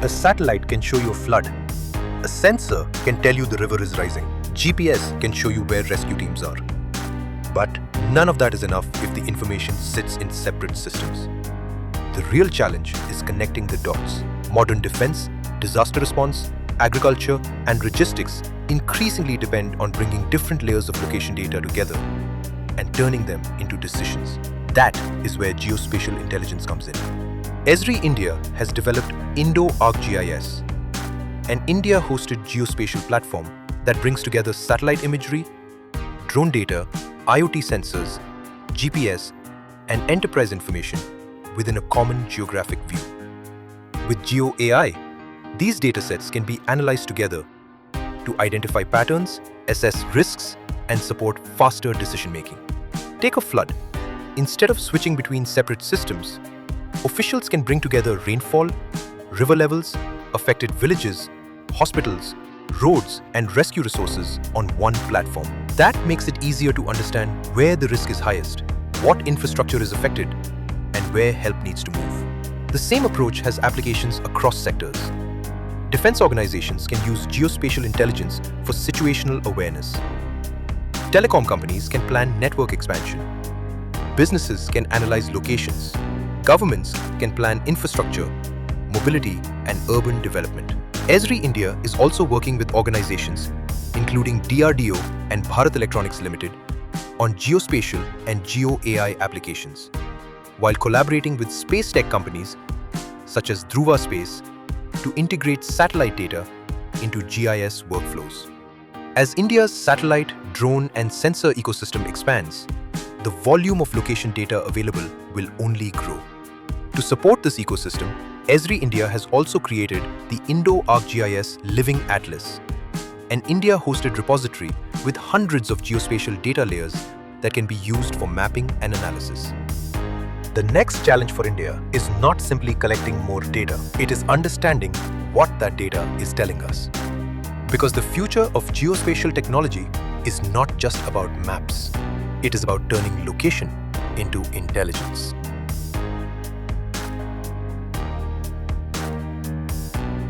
A satellite can show you a flood. A sensor can tell you the river is rising. GPS can show you where rescue teams are. But none of that is enough if the information sits in separate systems. The real challenge is connecting the dots. Modern defense, disaster response, agriculture, and logistics increasingly depend on bringing different layers of location data together and turning them into decisions. That is where geospatial intelligence comes in. ESRI India has developed Indo ArcGIS, an India-hosted geospatial platform that brings together satellite imagery, drone data, IoT sensors, GPS, and enterprise information within a common geographic view. With GeoAI, these datasets can be analyzed together to identify patterns, assess risks, and support faster decision-making. Take a flood. Instead of switching between separate systems, officials can bring together rainfall, river levels, affected villages, hospitals, roads, and rescue resources on one platform. That makes it easier to understand where the risk is highest, what infrastructure is affected, and where help needs to move. The same approach has applications across sectors. Defense organizations can use geospatial intelligence for situational awareness. Telecom companies can plan network expansion. Businesses can analyze locations. Governments can plan infrastructure, mobility, and urban development. ESRI India is also working with organizations including DRDO and Bharat Electronics Limited on geospatial and GeoAI applications, while collaborating with space tech companies such as Dhruva Space to integrate satellite data into GIS workflows. As India's satellite, drone, and sensor ecosystem expands, the volume of location data available will only grow. To support this ecosystem, ESRI India has also created the Indo ArcGIS Living Atlas, an India-hosted repository with hundreds of geospatial data layers that can be used for mapping and analysis. The next challenge for India is not simply collecting more data, it is understanding what that data is telling us. Because the future of geospatial technology is not just about maps, it is about turning location into intelligence.